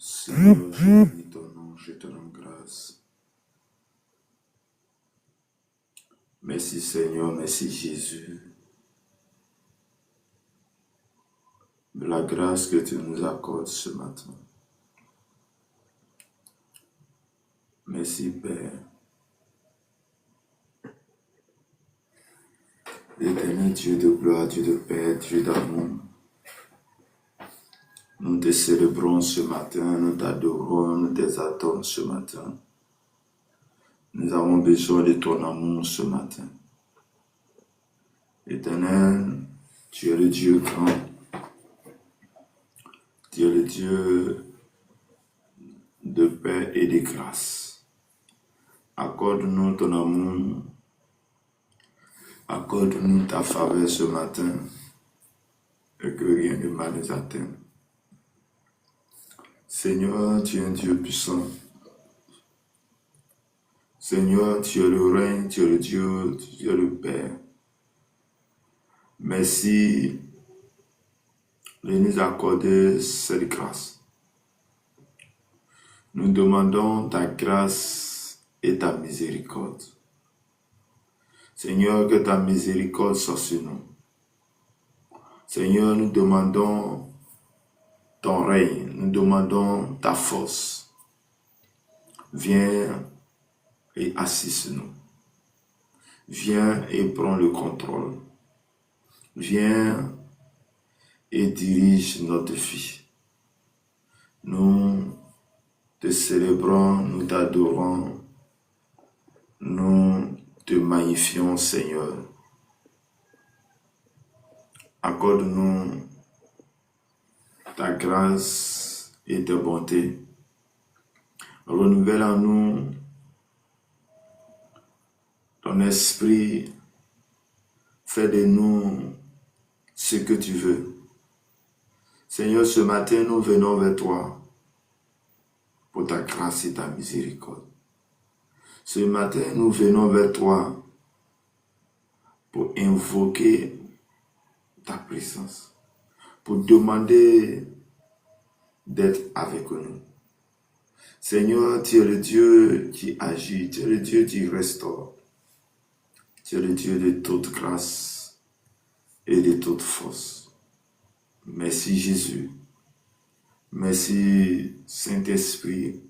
Seigneur, je bénis ton nom, je te rends grâce. Merci Seigneur, merci Jésus, de la grâce que tu nous accordes ce matin. Merci Père. Éternel Dieu de gloire, Dieu de paix, Dieu d'amour, nous te célébrons ce matin, nous t'adorons, nous t'exaltons ce matin. Nous avons besoin de ton amour ce matin. Éternel, tu es le Dieu grand, tu es le Dieu de paix et de grâce. Accorde-nous ton amour, accorde-nous ta faveur ce matin et que rien de mal nous atteigne. Seigneur, tu es un Dieu puissant. Seigneur, tu es le règne, tu es le Dieu, tu es le Père. Merci de nous accorder cette grâce. Nous demandons ta grâce et ta miséricorde. Seigneur, que ta miséricorde soit sur nous. Seigneur, nous demandons ton règne, nous demandons ta force. Viens et assiste-nous. Viens et prends le contrôle. Viens et dirige notre vie. Nous te célébrons, nous t'adorons, nous te magnifions, Seigneur. Accorde-nous ta grâce et ta bonté. Renouvelle en nous ton esprit. Fais de nous ce que tu veux. Seigneur, ce matin, nous venons vers toi pour ta grâce et ta miséricorde. Ce matin, nous venons vers toi pour invoquer ta présence, pour demander d'être avec nous. Seigneur, tu es le Dieu qui agit, tu es le Dieu qui restaure, tu es le Dieu de toute grâce et de toute force. Merci Jésus, merci Saint-Esprit.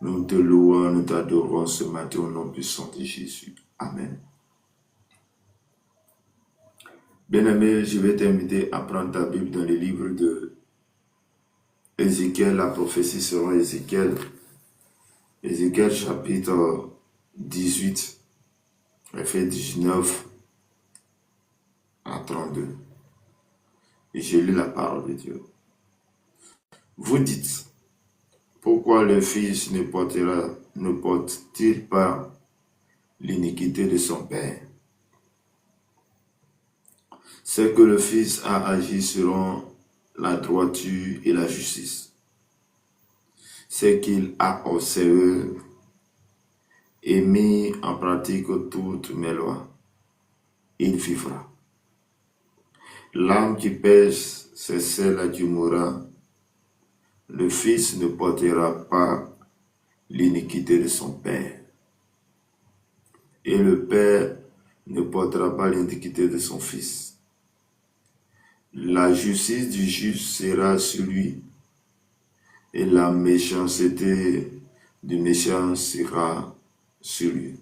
Nous te louons, nous t'adorons ce matin au nom puissant de Jésus. Amen. Bien-aimé, je vais t'inviter à prendre ta Bible dans le livre de Ézéchiel, la prophétie selon Ézéchiel. Ézéchiel chapitre 18, verset 19 à 32. Et je lis la parole de Dieu. Vous dites, pourquoi le fils ne porte-t-il pas l'iniquité de son père? C'est que le fils a agi selon la droiture et la justice. C'est qu'il a observé et mis en pratique toutes mes lois. Il vivra. L'âme qui pèse, c'est celle qui mourra. Le fils ne portera pas l'iniquité de son père. Et le père ne portera pas l'iniquité de son fils. La justice du juste sera sur lui, et la méchanceté du méchant sera sur lui.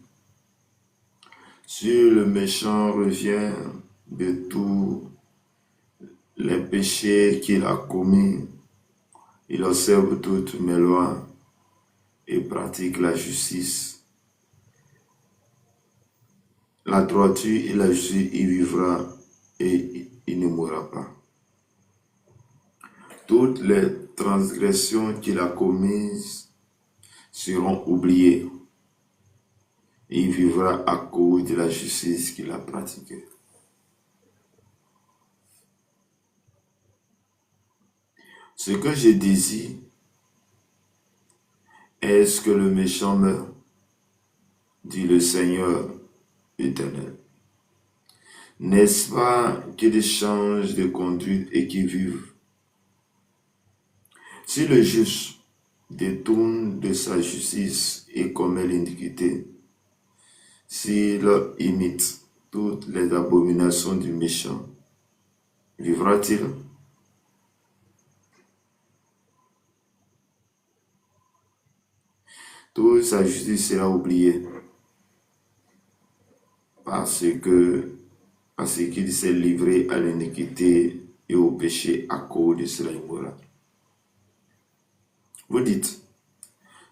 Sur le méchant revient de tous les péchés qu'il a commis. Il observe toutes mes lois et pratique la justice. La droiture et la justice, il vivra et il ne mourra pas. Toutes les transgressions qu'il a commises seront oubliées. Et il vivra à cause de la justice qu'il a pratiquée. Ce que je désire est que le méchant meure, dit le Seigneur éternel. N'est-ce pas qu'il change de conduite et qu'il vive? Si le juste détourne de sa justice et commet l'iniquité, s'il imite toutes les abominations du méchant, vivra-t-il? Toute sa justice sera oubliée parce qu'il s'est livré à l'iniquité et au péché à cause de cela il mourra. Vous dites,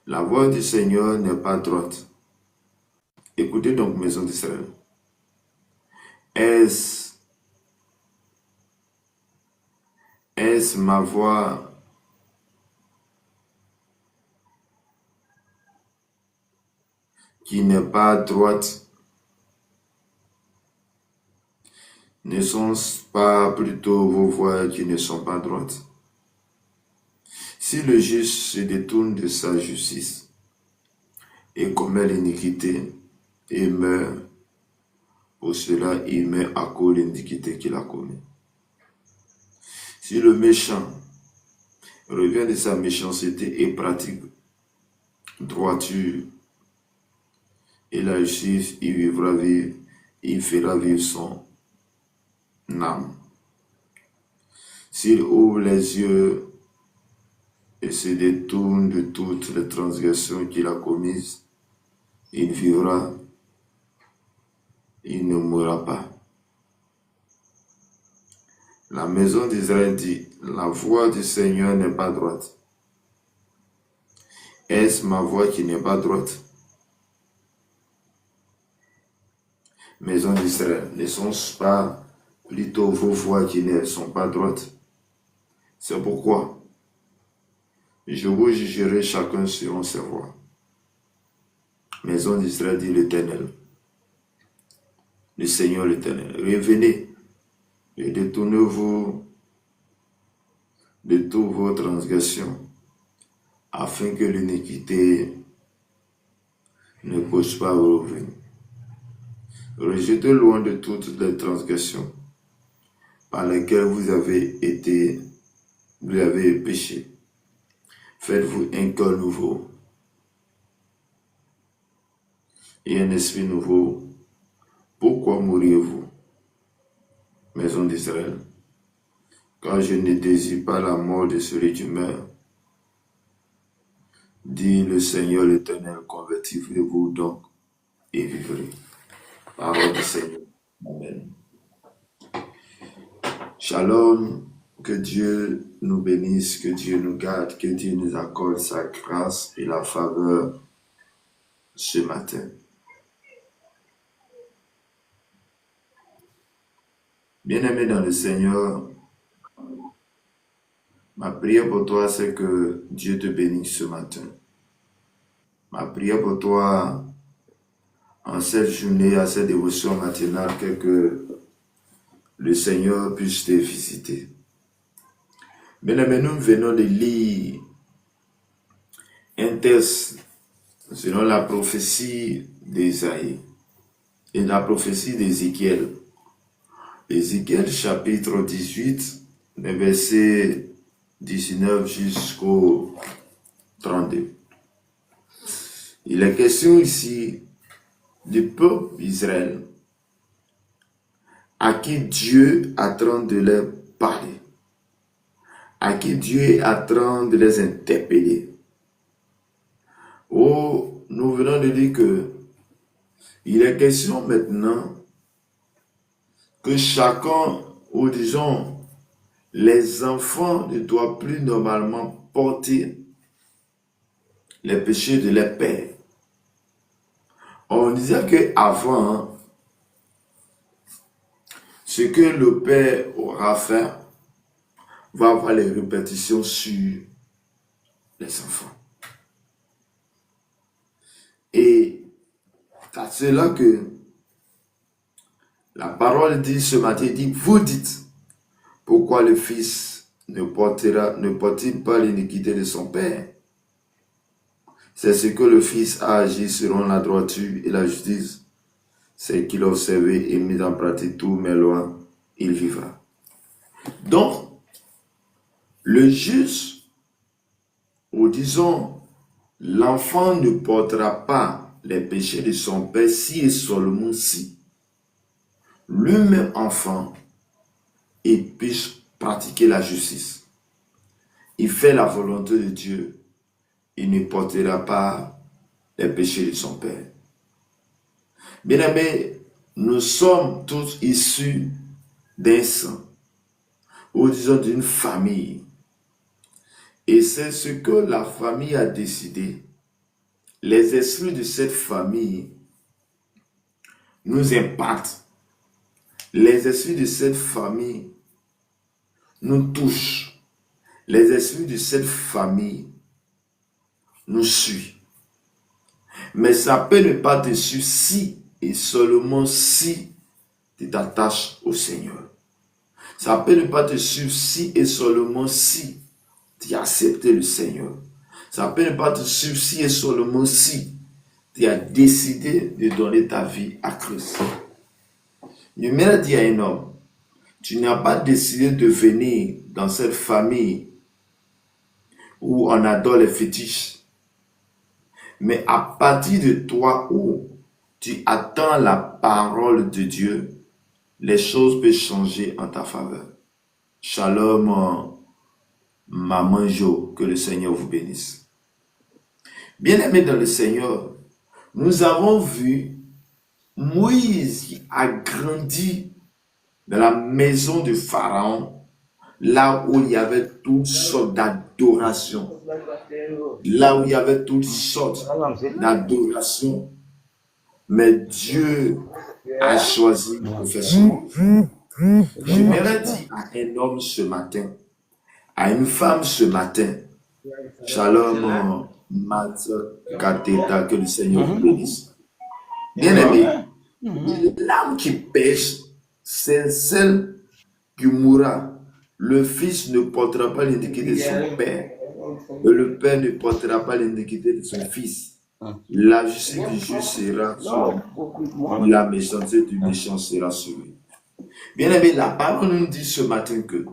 la voix du Seigneur n'est pas droite. Écoutez donc, maison d'Israël. Est-ce ma voix qui n'est pas droite? Ne sont-ce pas plutôt vos voix qui ne sont pas droites? Si le juste se détourne de sa justice et commet l'iniquité et meurt, pour cela il meurt à cause de l'iniquité qu'il a commis. Si le méchant revient de sa méchanceté et pratique droiture et la justice, il fera vivre son âme. S'il ouvre les yeux et se détourne de toutes les transgressions qu'il a commises, il vivra, il ne mourra pas. La maison d'Israël dit, la voix du Seigneur n'est pas droite. Est-ce ma voix qui n'est pas droite? Maison d'Israël, ne sont-ce pas plutôt vos voix qui ne sont pas droites? C'est pourquoi je vous jugerai chacun selon ses voies. Maison d'Israël, dit l'Éternel, le Seigneur l'Éternel. Revenez et détournez-vous de toutes vos transgressions, afin que l'iniquité ne pose pas vos revenus. Rejetez loin de toutes les transgressions par lesquelles vous avez péché. Faites-vous un cœur nouveau et un esprit nouveau. Pourquoi mourriez-vous, maison d'Israël? Car je ne désire pas la mort de celui qui meurt. Dit le Seigneur l'Éternel, convertissez-vous donc et vivrez. Parole du Seigneur. Amen. Shalom, que Dieu nous bénisse, que Dieu nous garde, que Dieu nous accorde sa grâce et la faveur ce matin. Bien-aimé dans le Seigneur, ma prière pour toi, c'est que Dieu te bénisse ce matin. Ma prière pour toi, en cette journée, à cette dévotion matinale, que le Seigneur puisse te visiter. Bien-aimé, nous venons de lire un texte selon la prophétie d'Ésaïe et la prophétie d'Ézéchiel. Ézéchiel chapitre 18, les versets 19 jusqu'au 32. Il est question ici du peuple d'Israël à qui Dieu est en train de leur parler, à qui Dieu est en train de les interpeller. Oh, nous venons de dire que il est question maintenant que chacun, ou disons, les enfants ne doivent plus normalement porter les péchés de leurs pères. On disait qu'avant, ce que le père aura fait va avoir les répétitions sur les enfants. Et c'est cela que la parole dit ce matin, dit, vous dites, pourquoi le fils ne porte-t-il pas l'iniquité de son père? C'est ce que le fils a agi selon la droiture et la justice. C'est qu'il a observé et mis en pratique tous mes lois, il vivra. Donc, le juste ou disons, l'enfant ne portera pas les péchés de son père si et seulement si lui-même enfant il puisse pratiquer la justice. Il fait la volonté de Dieu. Il ne portera pas les péchés de son père. Bien-aimés, nous sommes tous issus d'un sang, ou disons d'une famille. Et c'est ce que la famille a décidé. Les esprits de cette famille nous impactent. Les esprits de cette famille nous touchent. Les esprits de cette famille nous suivent. Mais ça peut ne pas te suivre si et seulement si tu t'attaches au Seigneur. Ça peut ne pas te suivre si et seulement si tu as accepté le Seigneur. Ça peut ne pas te suivre si et seulement si tu as décidé de donner ta vie à Christ. Je me dit à un homme, tu n'as pas décidé de venir dans cette famille où on adore les fétiches. Mais à partir de toi où tu attends la parole de Dieu, les choses peuvent changer en ta faveur. Shalom, maman Jo, que le Seigneur vous bénisse. Bien-aimés dans le Seigneur, nous avons vu Moïse qui a grandi dans la maison de Pharaon, là où il y avait toutes sortes d'adorations. Là où il y avait toutes sortes d'adorations. Mais Dieu a choisi de faire son œuvre. J'aimerais dire à un homme ce matin, à une femme ce matin, Shalom, Mat Kateta, que le Seigneur vous bénisse. Bien aimé, l'âme qui pêche, c'est celle qui mourra. Le fils ne portera pas l'iniquité de son père, et le père ne portera pas l'iniquité de son fils. La justice du juste sera sur lui, la méchanceté du méchant sera sur lui. Bien aimé, la parole nous dit ce matin que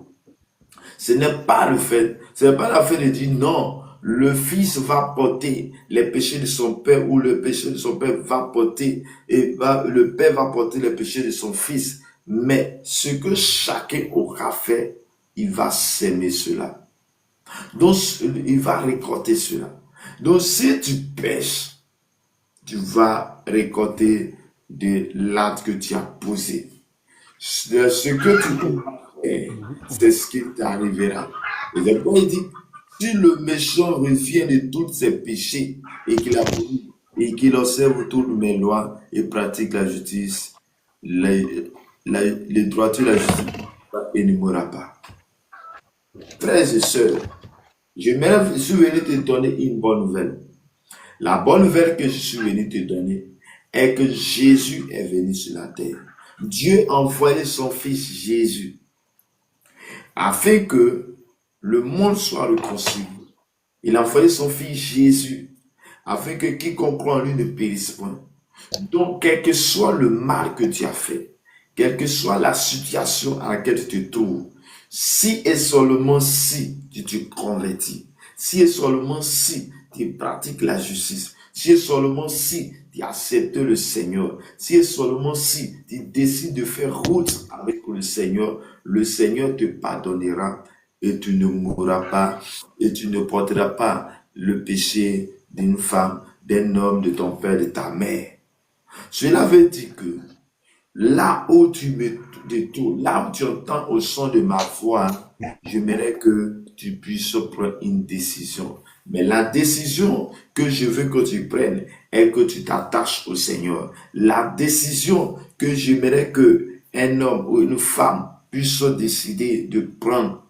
ce n'est pas l'affaire de dire non, le fils va porter les péchés de son père ou le péché de son père va porter le père va porter les péchés de son fils. Mais ce que chacun aura fait, il va s'aimer cela. Donc, il va récolter cela. Donc, si tu pêches, tu vas récolter de l'acte que tu as posé. Ce que tu fais, c'est ce qui t'arrivera. Et d'abord, il dit, si le méchant revient de tous ses péchés et qu'il observe toutes mes lois et pratique la justice, les droitures de la justice, il ne mourra pas. Frères et sœurs, je suis venu te donner une bonne nouvelle. La bonne nouvelle que je suis venu te donner est que Jésus est venu sur la terre. Dieu a envoyé son fils Jésus afin que le monde soit réconcilié. Il a envoyé son fils Jésus afin que quiconque croit en lui ne périsse point. Donc, quel que soit le mal que tu as fait, quelle que soit la situation à laquelle tu te trouves, si et seulement si tu te convertis, si et seulement si tu pratiques la justice, si et seulement si tu acceptes le Seigneur, si et seulement si tu décides de faire route avec le Seigneur te pardonnera et tu ne mourras pas et tu ne porteras pas le péché d'une femme, d'un homme, de ton père, de ta mère. Cela veut dire que là où tu me détournes, là où tu entends au son de ma voix, j'aimerais que tu puisses prendre une décision. Mais la décision que je veux que tu prennes est que tu t'attaches au Seigneur. La décision que j'aimerais que un homme ou une femme puisse décider de prendre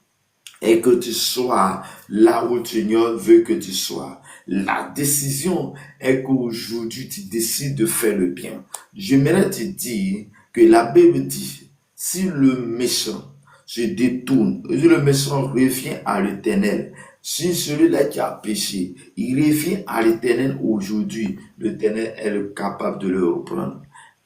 est que tu sois là où le Seigneur veut que tu sois. La décision est qu'aujourd'hui tu décides de faire le bien. J'aimerais te dire que la Bible dit, si le méchant se détourne, si le méchant revient à l'Éternel, si celui-là qui a péché, il revient à l'Éternel aujourd'hui, l'Éternel est capable de le reprendre.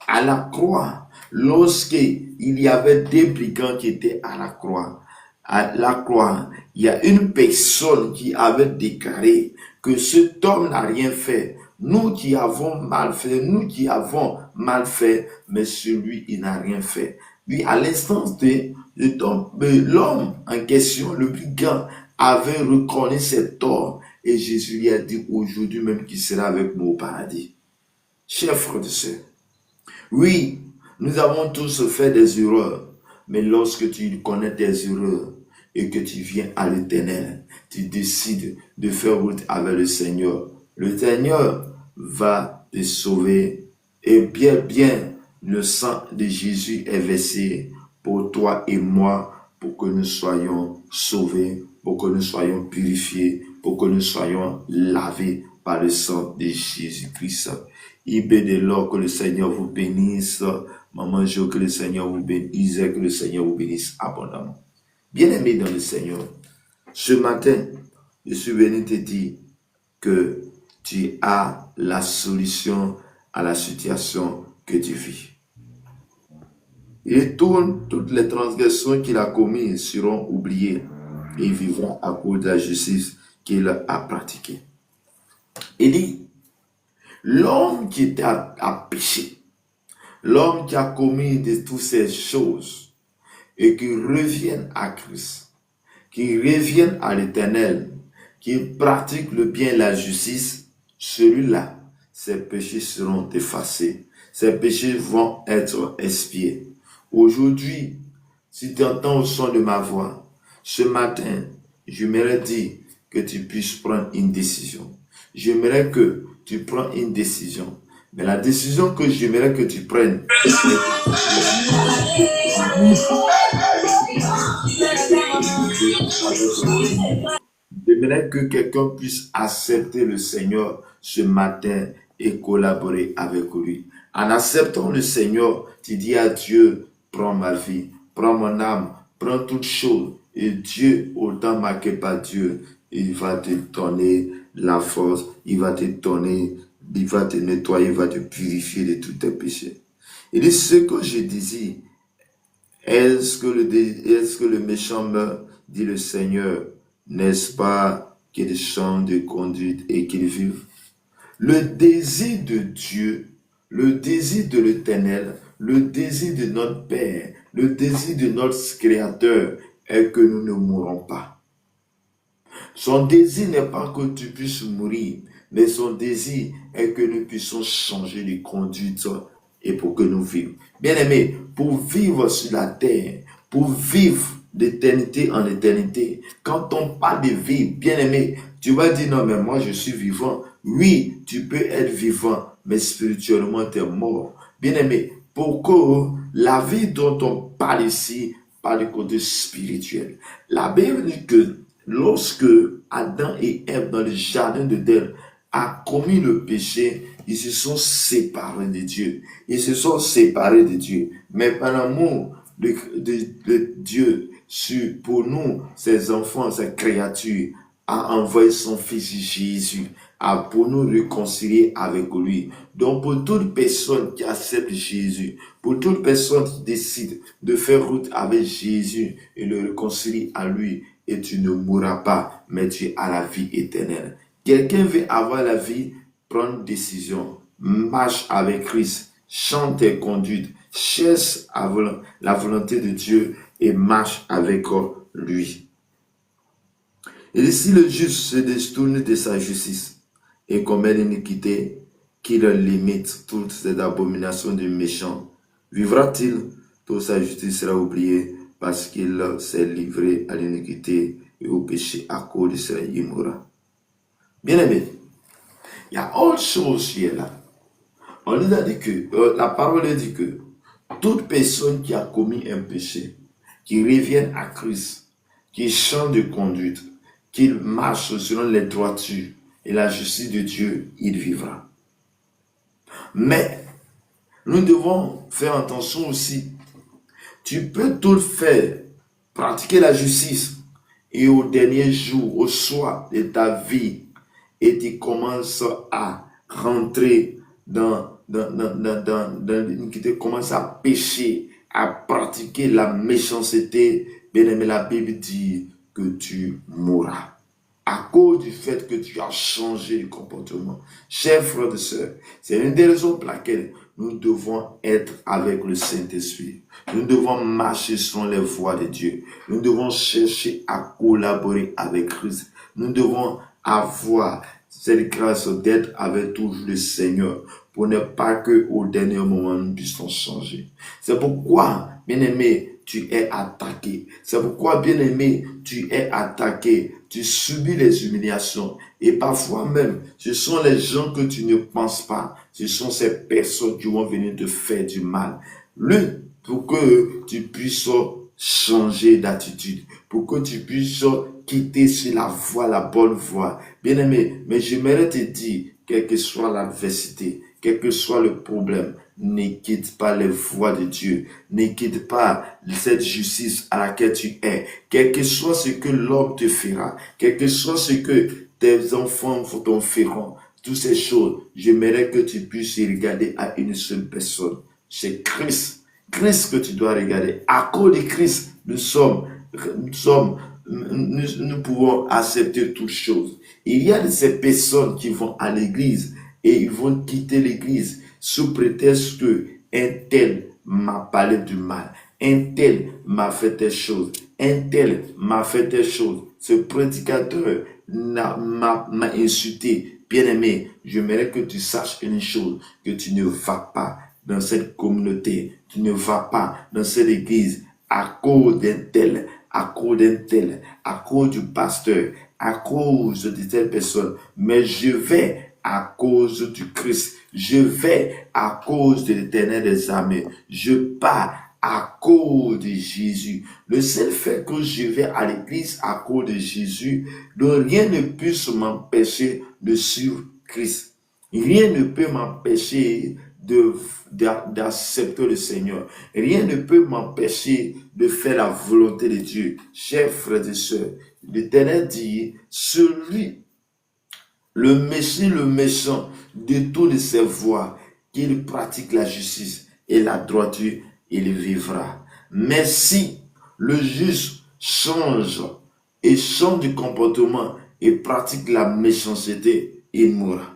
À la croix, lorsqu'il y avait des brigands qui étaient à la croix, à la croix, il y a une personne qui avait déclaré que cet homme n'a rien fait. Nous qui avons mal fait, mais celui, il n'a rien fait. Lui, à l'instant de l'homme en question, le brigand, avait reconnu ses torts. Et Jésus lui a dit aujourd'hui même qu'il sera avec nous au paradis. Chers frères et sœurs, oui, nous avons tous fait des erreurs. Mais lorsque tu connais tes erreurs et que tu viens à l'Éternel, tu décides de faire route avec le Seigneur va te sauver. Et bien, le sang de Jésus est versé pour toi et moi, pour que nous soyons sauvés, pour que nous soyons purifiés, pour que nous soyons lavés par le sang de Jésus-Christ. Ibédélo, que le Seigneur vous bénisse. Maman Jo, que le Seigneur vous bénisse, que le Seigneur vous bénisse abondamment. Bien-aimé dans le Seigneur, ce matin, je suis venu te dire que tu as la solution à la situation que tu vis. Et toutes les transgressions qu'il a commises seront oubliées et il vivra à cause de la justice qu'il a pratiquée. Il dit, l'homme qui a péché, l'homme qui a commis de toutes ces choses et qui revienne à Christ, qui revienne à l'Éternel, qui pratique le bien et la justice, celui-là, ses péchés seront effacés. Ses péchés vont être expiés. Aujourd'hui, si tu entends le son de ma voix, ce matin, j'aimerais dire que tu puisses prendre une décision. J'aimerais que tu prends une décision. Mais la décision que j'aimerais que tu prennes, j'aimerais que quelqu'un puisse accepter le Seigneur ce matin et collaborer avec lui. En acceptant le Seigneur, tu dis à Dieu, prends ma vie, prends mon âme, prends toutes choses. Et Dieu, autant marqué par Dieu, il va te donner la force, il va te donner, il va te nettoyer, il va te purifier de tous tes péchés. Il dit, ce que je désire, est-ce que le méchant meurt, dit le Seigneur, n'est-ce pas qu'il change de conduite et qu'il vive? Le désir de Dieu, le désir de l'Éternel, le désir de notre Père, le désir de notre Créateur est que nous ne mourrons pas. Son désir n'est pas que tu puisses mourir, mais son désir est que nous puissions changer de conduite et pour que nous vivions. Bien-aimés, pour vivre sur la terre, pour vivre d'éternité en éternité, quand on parle de vie, bien-aimé, tu vas dire non, mais moi je suis vivant. Oui, tu peux être vivant, mais spirituellement tu es mort. Bien-aimé, pour que la vie dont on parle ici, parle du côté spirituel. La Bible dit que lorsque Adam et Ève dans le jardin d'Éden a commis le péché, ils se sont séparés de Dieu. Ils se sont séparés de Dieu. Mais par l'amour de Dieu pour nous, ses enfants, ses créatures, a envoyé son fils Jésus pour nous réconcilier avec lui. Donc pour toute personne qui accepte Jésus, pour toute personne qui décide de faire route avec Jésus et le réconcilier à lui, et tu ne mourras pas, mais tu as la vie éternelle. Quelqu'un veut avoir la vie, prends une décision, marche avec Christ, chante tes conduites, cherche la volonté de Dieu et marche avec lui. Et si le juste se détourne de sa justice et commet l'iniquité, qu'il limite toutes ces abominations du méchant, vivra-t-il? Toute sa justice sera oubliée parce qu'il s'est livré à l'iniquité et au péché à cause de cela il mourra. Bien-aimé, il y a autre chose qui est là. On nous a dit que, la parole dit que toute personne qui a commis un péché, qui revienne à Christ, qui change de conduite, qu'il marche selon les droitures et la justice de Dieu, il vivra. Mais nous devons faire attention aussi. Tu peux tout faire, pratiquer la justice, et au dernier jour, au soir de ta vie, et tu commences à rentrer dans l'iniquité, commences à pécher, à pratiquer la méchanceté, Bien-aimé, la Bible dit que tu mourras. À cause du fait que tu as changé de comportement. Chers frères et sœurs, c'est une des raisons pour laquelle nous devons être avec le Saint-Esprit. Nous devons marcher sur les voies de Dieu. Nous devons chercher à collaborer avec Christ. Nous devons avoir cette grâce d'être avec toujours le Seigneur pour ne pas qu'au dernier moment nous puissions changer. C'est pourquoi, bien-aimé, tu es attaqué. C'est pourquoi, bien-aimé, tu es attaqué. Tu subis les humiliations. Et parfois même, ce sont les gens que tu ne penses pas. Ce sont ces personnes qui vont venir te faire du mal. Pour que tu puisses changer d'attitude. Pour que tu puisses quitter sur la voie, la bonne voie. Bien-aimé, mais j'aimerais te dire, quelle que soit l'adversité, quel que soit le problème, ne quitte pas les voies de Dieu. Ne quitte pas cette justice à laquelle tu es. Quel que soit ce que l'homme te fera, quel que soit ce que tes enfants t'en feront, toutes ces choses, j'aimerais que tu puisses regarder à une seule personne. C'est Christ. Christ que tu dois regarder. À cause de Christ, nous pouvons accepter toutes choses. Il y a de ces personnes qui vont à l'église et ils vont quitter l'église sous prétexte que un tel m'a parlé du mal, un tel m'a fait telle chose, un tel m'a fait telle chose. Ce prédicateur m'a insulté. Bien-aimé, j'aimerais que tu saches une chose, que tu ne vas pas dans cette communauté, tu ne vas pas dans cette église à cause d'un tel, à cause d'un tel, à cause du pasteur, à cause de telle personne, mais je vais à cause du Christ, je vais à cause de l'Éternel des armées, je pars à cause de Jésus. Le seul fait que je vais à l'église à cause de Jésus, rien ne puisse m'empêcher de suivre Christ. Rien ne peut m'empêcher d'accepter le Seigneur. Rien ne peut m'empêcher de faire la volonté de Dieu. Chers frères et sœurs, l'Éternel dit, le méchant détourne ses voies, qu'il pratique la justice et la droiture, il vivra. Mais si le juste change de comportement et pratique la méchanceté, il mourra.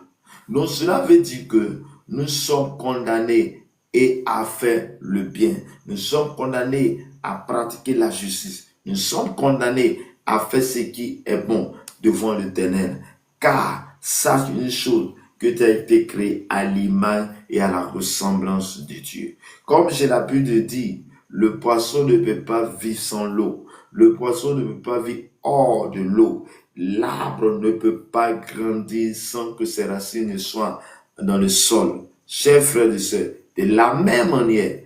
Donc cela veut dire que nous sommes condamnés à faire le bien. Nous sommes condamnés à pratiquer la justice. Nous sommes condamnés à faire ce qui est bon devant l'Éternel. Car sache une chose, que tu as été créé à l'image et à la ressemblance de Dieu. Comme j'ai l'habitude de dire, le poisson ne peut pas vivre sans l'eau. Le poisson ne peut pas vivre hors de l'eau. L'arbre ne peut pas grandir sans que ses racines soient dans le sol. Chers frères et sœurs, de la même manière, le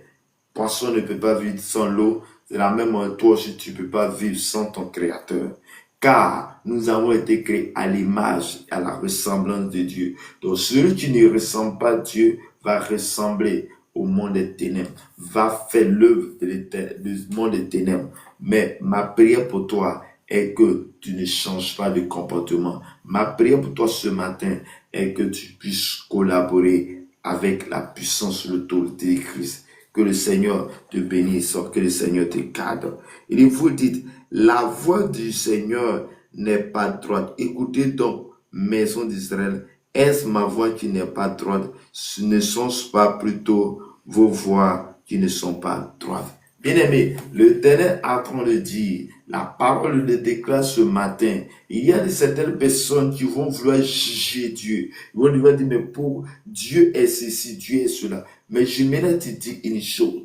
poisson ne peut pas vivre sans l'eau. De la même manière, toi aussi, tu ne peux pas vivre sans ton Créateur. Car nous avons été créés à l'image, à la ressemblance de Dieu. Donc celui qui ne ressemble pas à Dieu va ressembler au monde des ténèbres, va faire l'œuvre du monde des ténèbres. Mais ma prière pour toi est que tu ne changes pas de comportement. Ma prière pour toi ce matin est que tu puisses collaborer avec la puissance, l'autorité de Christ. Que le Seigneur te bénisse, que le Seigneur te garde. Il vous dit, la voix du Seigneur n'est pas droite. Écoutez donc, maison d'Israël, est-ce ma voix qui n'est pas droite? Ce ne sont pas plutôt vos voix qui ne sont pas droites. Bien-aimé, l'Éternel est en train de dire, la parole le déclare ce matin, il y a certaines personnes qui vont vouloir juger Dieu. Ils vont dire, mais pour Dieu est ceci, Dieu est cela. Mais j'aimerais te dire une chose,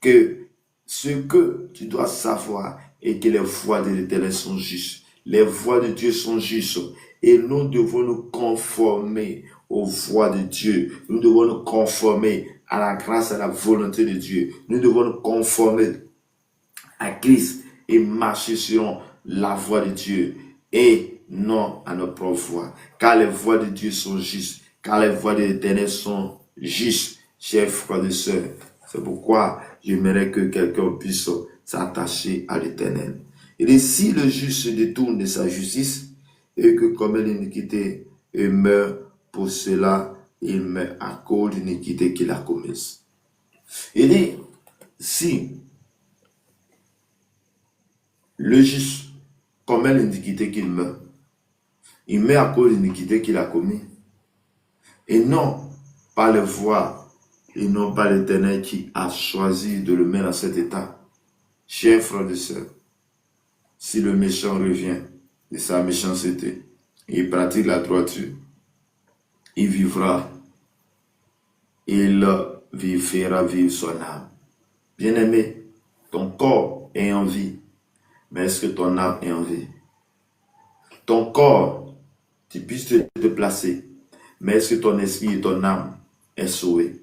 que ce que tu dois savoir est que les voies de l'Éternel sont justes. Les voies de Dieu sont justes. Et nous devons nous conformer aux voies de Dieu. Nous devons nous conformer à la grâce, à la volonté de Dieu. Nous devons nous conformer à Christ et marcher sur la voie de Dieu et non à nos propres voies. Car les voies de Dieu sont justes. Car les voies de l'Éternel sont justes. Chers frères et sœurs, c'est pourquoi j'aimerais que quelqu'un puisse s'attacher à l'Éternel. Et si le juste se détourne de sa justice et que comme l'iniquité meurt, pour cela il meurt à cause de l'iniquité qu'il a commise. Il dit, si Le juste commet l'iniquité qu'il meurt. Il meurt à cause de l'iniquité qu'il a commis. Et non pas le voir, et non pas l'Éternel qui a choisi de le mettre dans cet état. Chers frères et sœurs, si le méchant revient de sa méchanceté et il pratique la droiture, il vivra, il fera vivre son âme. Bien-aimé, ton corps est en vie, mais est-ce que ton âme est en vie? Ton corps, tu puisses te déplacer, mais est-ce que ton esprit et ton âme est sauvé?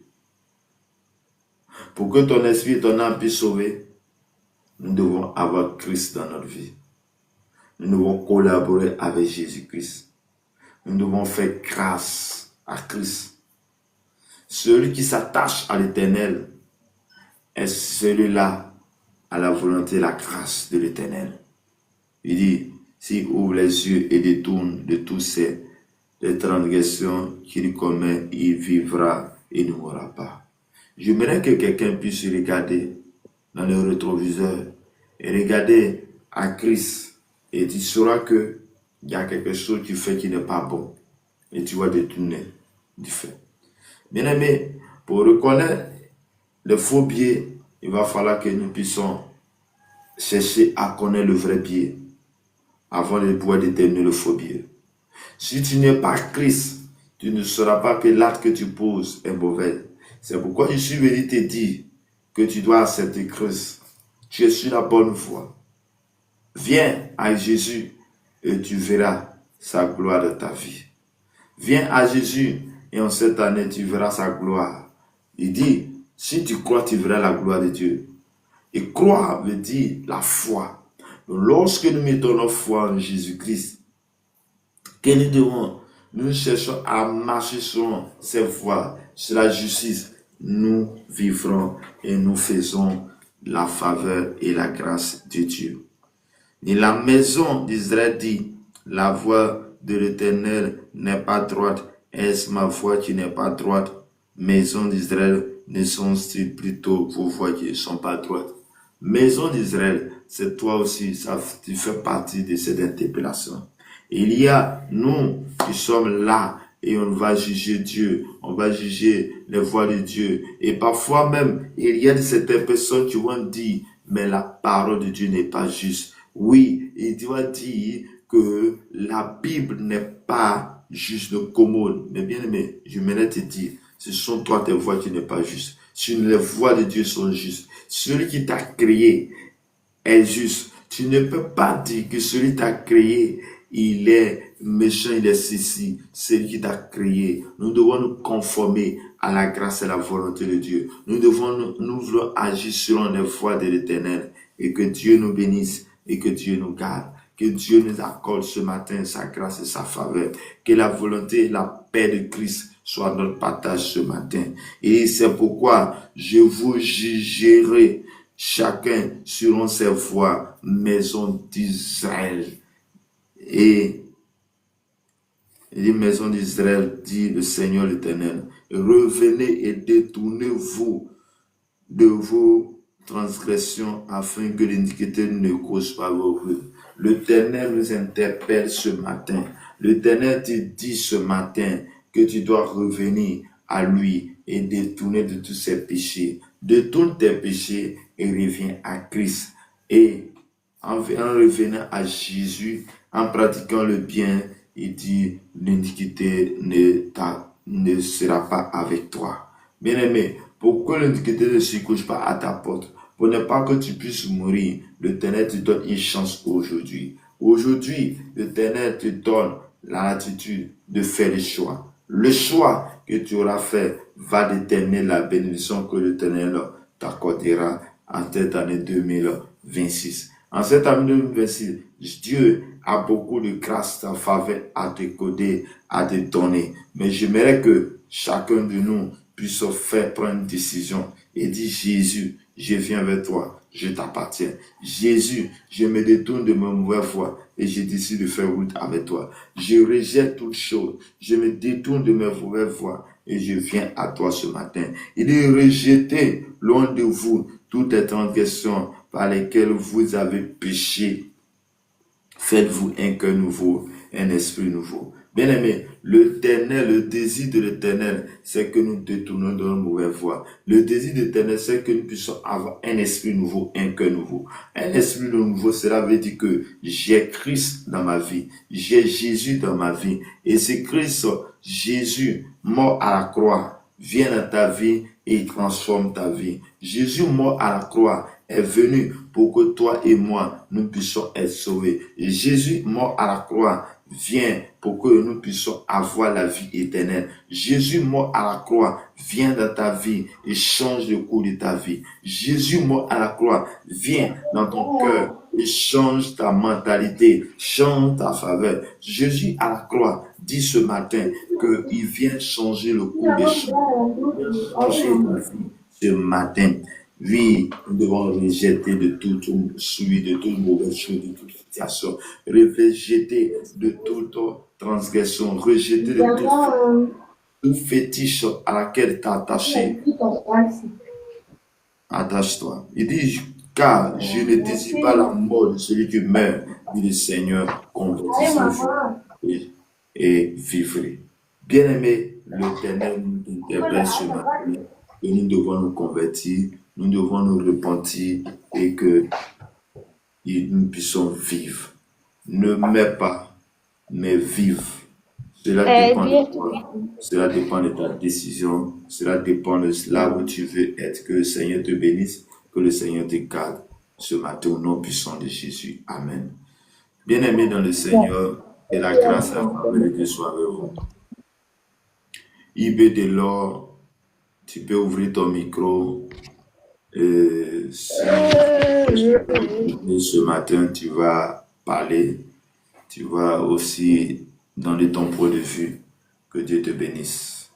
Pour que ton esprit et ton âme puissent sauver, nous devons avoir Christ dans notre vie. Nous devons collaborer avec Jésus-Christ. Nous devons faire grâce à Christ. Celui qui s'attache à l'Éternel est celui-là à la volonté et la grâce de l'Éternel. Il dit, s'il ouvre les yeux et détourne de tous ces transgressions qu'il commet, il vivra et ne mourra pas. J'aimerais que quelqu'un puisse regarder dans le rétroviseur et regarder à Christ et tu sauras qu'il y a quelque chose que tu fais qui n'est pas bon et tu vas détourner du fait. Bien aimé, pour reconnaître le faux biais, il va falloir que nous puissions chercher à connaître le vrai biais avant de pouvoir déterminer le faux biais. Si tu n'es pas Christ, tu ne sauras pas que l'acte que tu poses est mauvais. C'est pourquoi je suis venu te dire que tu dois accepter Christ. Tu es sur la bonne voie. Viens à Jésus et tu verras sa gloire de ta vie. Viens à Jésus et en cette année tu verras sa gloire. Il dit, si tu crois, tu verras la gloire de Dieu. Et croire veut dire la foi. Donc, lorsque nous mettons notre foi en Jésus-Christ, que nous cherchons à marcher sur cette voie, sur la justice, nous vivrons et nous faisons la faveur et la grâce de Dieu. Et la maison d'Israël dit, la voie de l'Éternel n'est pas droite. Est-ce ma voie qui n'est pas droite? Maison d'Israël, ne sont-ils plutôt vos voies qui ne sont pas droites? Maison d'Israël, c'est toi aussi, tu fais partie de cette interpellation. Il y a nous qui sommes là et on va juger Dieu, on va juger les voies de Dieu. Et parfois même, il y a certaines personnes qui vont dire, mais la parole de Dieu n'est pas juste. Oui, il doit dire que la Bible n'est pas juste commode. Mais bien aimé, je voudrais te dire, ce sont toi tes voies qui n'est pas juste. Si les voies de Dieu sont justes, celui qui t'a créé est juste. Tu ne peux pas dire que celui qui t'a créé, il est méchant, il est ceci. Celui qui t'a créé. Nous devons nous conformer à la grâce et à la volonté de Dieu. Nous devons nous agir selon les voies de l'Éternel. Et que Dieu nous bénisse et que Dieu nous garde. Que Dieu nous accorde ce matin sa grâce et sa faveur. Que la volonté et la paix de Christ soient notre partage ce matin. Et c'est pourquoi je vous jugerai chacun selon ses voies, maison d'Israël. Et les maisons d'Israël, dit le Seigneur l'Éternel, revenez et détournez-vous de vos transgressions afin que l'iniquité ne cause pas vos rues. L'Éternel nous interpelle ce matin. L'Éternel te dit ce matin que tu dois revenir à lui et détourner de tous ses péchés. Détourne tes péchés et reviens à Christ. Et en revenant à Jésus, en pratiquant le bien, il dit l'iniquité ne sera pas avec toi. Bien-aimé, pourquoi l'iniquité ne se couche pas à ta porte? Pour ne pas que tu puisses mourir, l'Éternel te donne une chance aujourd'hui. Aujourd'hui, l'Éternel te donne la latitude de faire le choix. Le choix que tu auras fait va déterminer la bénédiction que l'Éternel t'accordera en cette année 2026. En cette année 2026, Dieu a beaucoup de grâce en faveur à te coder, à te donner. Mais j'aimerais que chacun de nous puisse prendre une décision et dire, Jésus, je viens vers toi, je t'appartiens. Jésus, je me détourne de ma mauvaise voie et je décide de faire route avec toi. Je rejette toutes choses, je me détourne de mes mauvaises voies et je viens à toi ce matin. Il est rejeté loin de vous toutes les transgressions par lesquels vous avez péché, faites-vous un cœur nouveau, un esprit nouveau. Bien-aimé, l'Éternel, le désir de l'Éternel, c'est que nous détournons de nos mauvaises voies. Le désir de l'Éternel, c'est que nous puissions avoir un esprit nouveau, un cœur nouveau. Un esprit nouveau, cela veut dire que j'ai Christ dans ma vie, j'ai Jésus dans ma vie. Et c'est Christ, Jésus, mort à la croix, vient dans ta vie et il transforme ta vie. Jésus, mort à la croix, est venu pour que toi et moi, nous puissions être sauvés. Et Jésus, mort à la croix, vient pour que nous puissions avoir la vie éternelle. Jésus, mort à la croix, vient dans ta vie et change le cours de ta vie. Jésus, mort à la croix, vient dans ton cœur et change ta mentalité, change ta faveur. Jésus à la croix dit ce matin qu'il vient changer le cours des choses. Changer ta vie ce matin. Oui, nous devons rejeter de toute souillure, de toute mauvaise chose, de toute situation. Rejeter de toute transgression, rejeter de tout fétiche à laquelle tu es attaché. Attache-toi. Il dit, car je ne désire pas la mort de celui qui meurt, dit le Seigneur, convertissez-vous et vivrez. Bien-aimé, l'Éternel nous interpelle ce matin que nous devons nous convertir, nous devons nous repentir et que nous puissions vivre. Ne mets pas, mais vive. Cela dépend de toi. Cela dépend de ta décision. Cela dépend de là où tu veux être. Que le Seigneur te bénisse, que le Seigneur te garde ce matin au nom puissant de Jésus. Amen. Bien-aimés dans le Seigneur, et la grâce et la faveur de Dieu soit avec vous. IB de l'or, tu peux ouvrir ton micro. Et ce matin, tu vas parler. Tu vas aussi donner ton point de vue. Que Dieu te bénisse.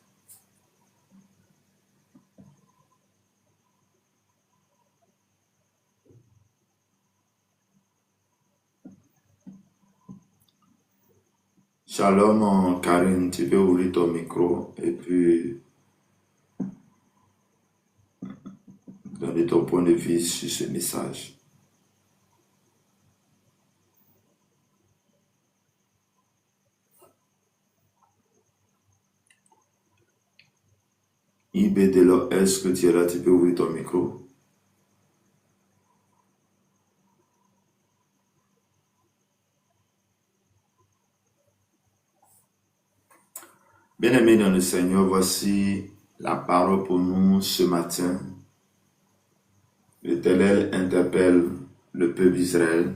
Shalom, Karine, tu peux ouvrir ton micro et puis donner ton point de vue sur ce message. IB de l'or, est-ce que tu es là? Tu peux ouvrir ton micro. Bien-aimés dans le Seigneur, voici la parole pour nous ce matin. L'Éternel interpelle le peuple d'Israël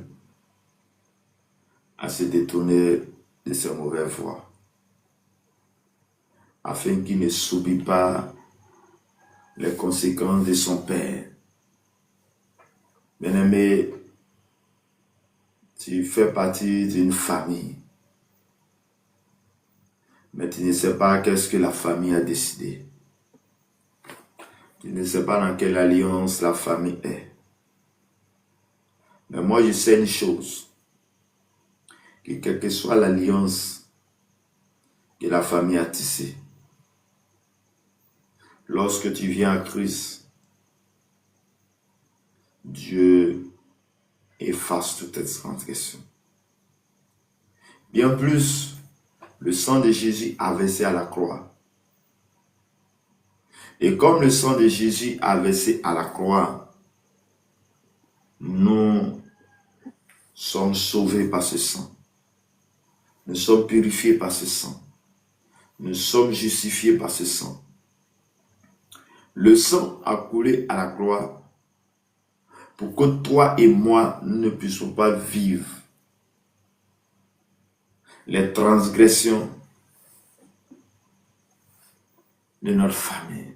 à se détourner de ses mauvaises voies, afin qu'il ne subit pas les conséquences de son père. Bien-aimé, tu fais partie d'une famille, mais tu ne sais pas qu'est-ce que la famille a décidé. Tu ne sais pas dans quelle alliance la famille est. Mais moi, je sais une chose, que quelle que soit l'alliance que la famille a tissée, lorsque tu viens à Christ, Dieu efface toute cette transgression. Bien plus, le sang de Jésus a versé à la croix. Et comme le sang de Jésus a versé à la croix, nous sommes sauvés par ce sang. Nous sommes purifiés par ce sang. Nous sommes justifiés par ce sang. Le sang a coulé à la croix pour que toi et moi, nous ne puissions pas vivre les transgressions de notre famille.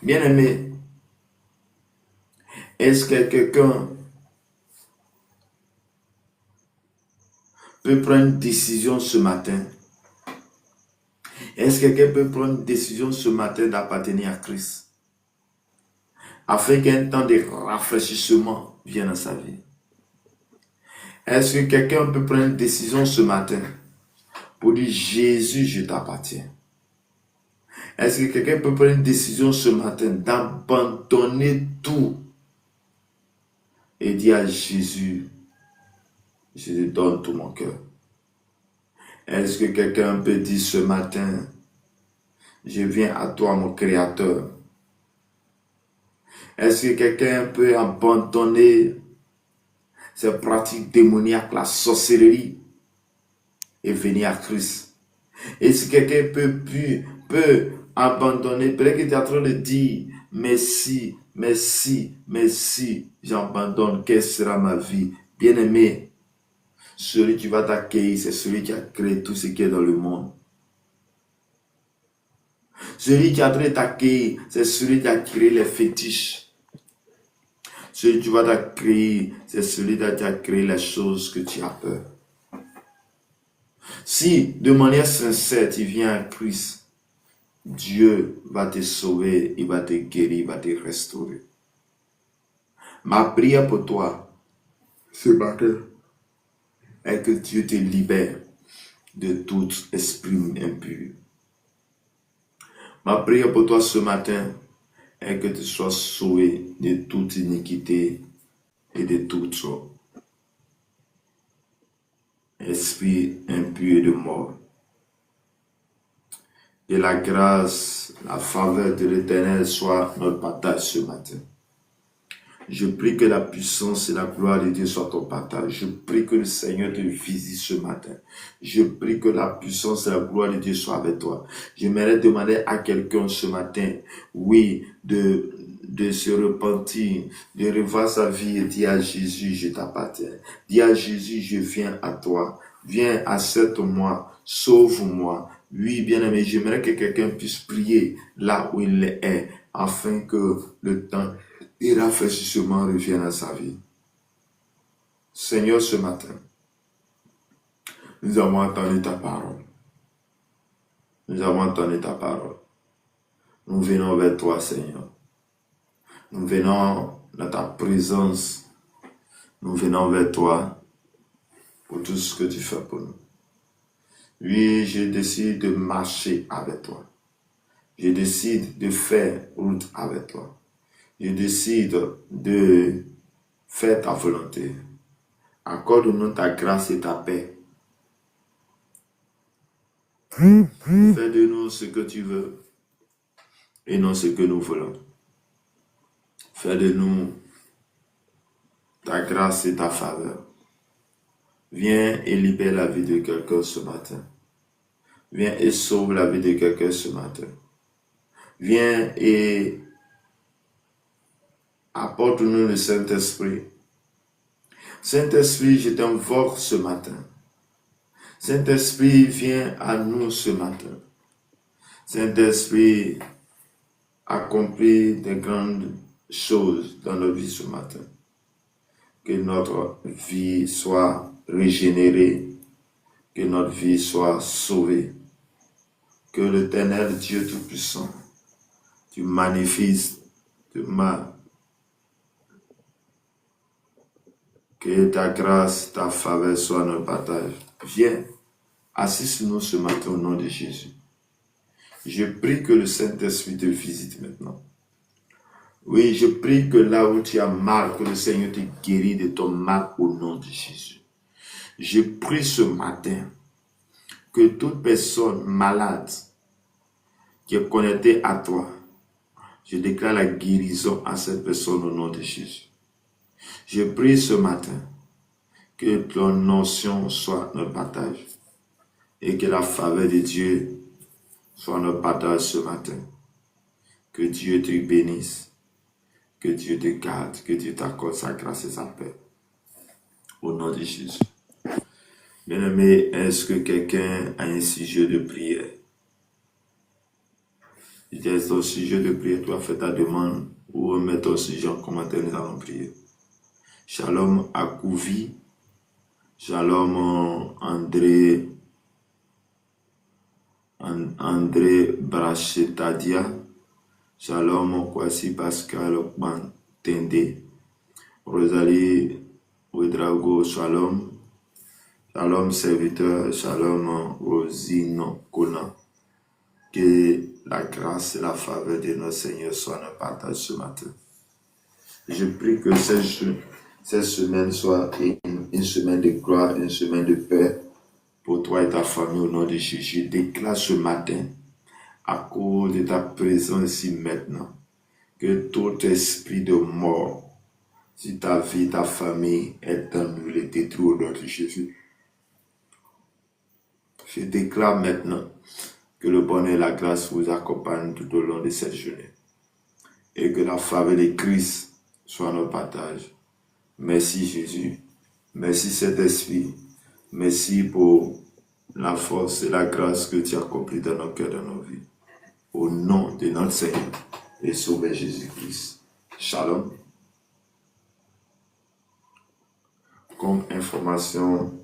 Bien-aimé, est-ce que quelqu'un peut prendre une décision ce matin? Est-ce que quelqu'un peut prendre une décision ce matin d'appartenir à Christ, afin qu'un temps de rafraîchissement vienne dans sa vie? Est-ce que quelqu'un peut prendre une décision ce matin pour dire Jésus, je t'appartiens? Est-ce que quelqu'un peut prendre une décision ce matin d'abandonner tout et dis à Jésus, je te donne tout mon cœur. Est-ce que quelqu'un peut dire ce matin, je viens à toi mon Créateur? Est-ce que quelqu'un peut abandonner ces pratiques démoniaques, la sorcellerie, et venir à Christ? Et si quelqu'un peut abandonner, peut-être qu'il est en train de dire, merci, merci, merci, j'abandonne, quelle sera ma vie? Bien-aimé, celui qui va t'accueillir, c'est celui qui a créé tout ce qui est dans le monde. Celui qui est en train de t'accueillir, c'est celui qui a créé les fétiches. Celui qui va t'accueillir, c'est celui qui a créé les choses que tu as peur. Si de manière sincère tu viens à Christ, Dieu va te sauver, il va te guérir, il va te restaurer. Ma prière pour toi ce matin est que Dieu te libère de tout esprit impur. Ma prière pour toi ce matin est que tu sois sauvé de toute iniquité et de tout esprit impur et de mort. Que la grâce, la faveur de l'Éternel soit notre partage ce matin. Je prie que la puissance et la gloire de Dieu soient ton partage. Je prie que le Seigneur te visite ce matin. Je prie que la puissance et la gloire de Dieu soient avec toi. J'aimerais demander à quelqu'un ce matin, oui, de se repentir, de revoir sa vie et dire à Jésus, je t'appartiens. Dis à Jésus, je viens à toi. Viens, accepte-moi, sauve-moi. Oui, bien-aimé, j'aimerais que quelqu'un puisse prier là où il est, afin que le temps et rafraîchissement revienne à sa vie. Seigneur, ce matin, nous avons entendu ta parole. Nous avons entendu ta parole. Nous venons vers toi, Seigneur. Nous venons dans ta présence. Nous venons vers toi pour tout ce que tu fais pour nous. Oui, je décide de marcher avec toi. Je décide de faire route avec toi. Je décide de faire ta volonté. Accorde-nous ta grâce et ta paix. Fais de nous ce que tu veux et non ce que nous voulons. Fais de nous ta grâce et ta faveur. Viens et libère la vie de quelqu'un ce matin. Viens et sauve la vie de quelqu'un ce matin. Viens et apporte-nous le Saint-Esprit. Saint-Esprit, je t'invoque ce matin. Saint-Esprit, viens à nous ce matin. Saint-Esprit, accomplis des grandes choses dans nos vies ce matin. Que notre vie soit régénérée, que notre vie soit sauvée. Que l'Éternel Dieu Tout-Puissant, tu manifestes, que ta grâce, ta faveur soit notre partage. Viens, assiste-nous ce matin au nom de Jésus. Je prie que le Saint-Esprit te visite maintenant. Oui, je prie que là où tu as mal, que le Seigneur te guérit de ton mal au nom de Jésus. Je prie ce matin que toute personne malade qui est connectée à toi, je déclare la guérison à cette personne au nom de Jésus. Je prie ce matin que ton notion soit notre partage et que la faveur de Dieu soit notre partage ce matin. Que Dieu te bénisse, que Dieu te garde, que Dieu t'accorde sa grâce et sa paix. Au nom de Jésus. Bien-aimé, est-ce que quelqu'un a un sujet de prière? Si tu as ton sujet de prière, tu as fait ta demande ou remets ton sujet en commentaire, nous allons prier. Shalom Akouvi, Shalom André Brachetadia, Shalom Kwasi Pascal Okman Tende, Rosalie Ouedrago, Shalom, Shalom serviteur, Shalom Rosino Kona. Que la grâce et la faveur de notre Seigneur soient notre partage ce matin. Je prie que cette semaine soit une semaine de gloire, une semaine de paix pour toi et ta famille au nom de Jésus. Je déclare ce matin, à cause de ta présence ici maintenant, que tout esprit de mort, si ta vie, ta famille est annulée, détruite au nom de Jésus. Je déclare maintenant que le bonheur et la grâce vous accompagnent tout au long de cette journée. Et que la faveur de Christ soit notre partage. Merci Jésus. Merci Saint-Esprit. Merci pour la force et la grâce que tu accomplis dans nos cœurs, dans nos vies. Au nom de notre Seigneur et Sauveur Jésus-Christ. Shalom. Comme information,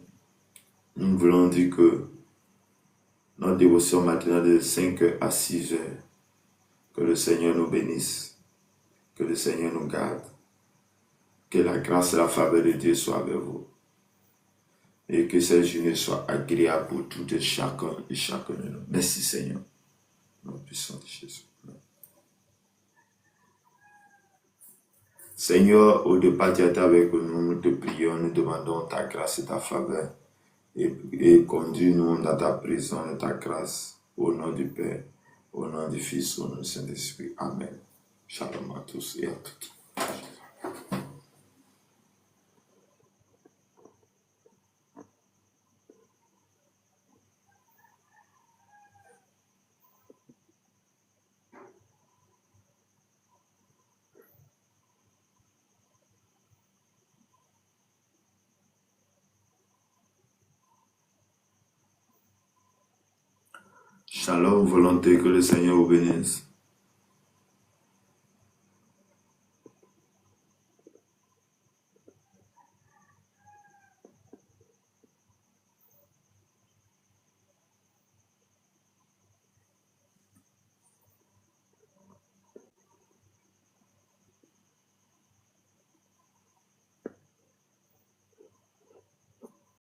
nous voulons dire que notre dévotion maintenant de 5h à 6h. Que le Seigneur nous bénisse. Que le Seigneur nous garde. Que la grâce et la faveur de Dieu soient avec vous. Et que cette journée soit agréable pour tout et chacun de nous. Merci Seigneur. Au nom puissant de Jésus. Seigneur, au départ tu étais avec nous, nous te prions, nous demandons ta grâce et ta faveur. Et conduis-nous dans ta présence et ta grâce. Au nom du Père, au nom du Fils, au nom du Saint-Esprit. Amen. Shalom à tous et à toutes. Shalom, volonté, que le Seigneur vous bénisse.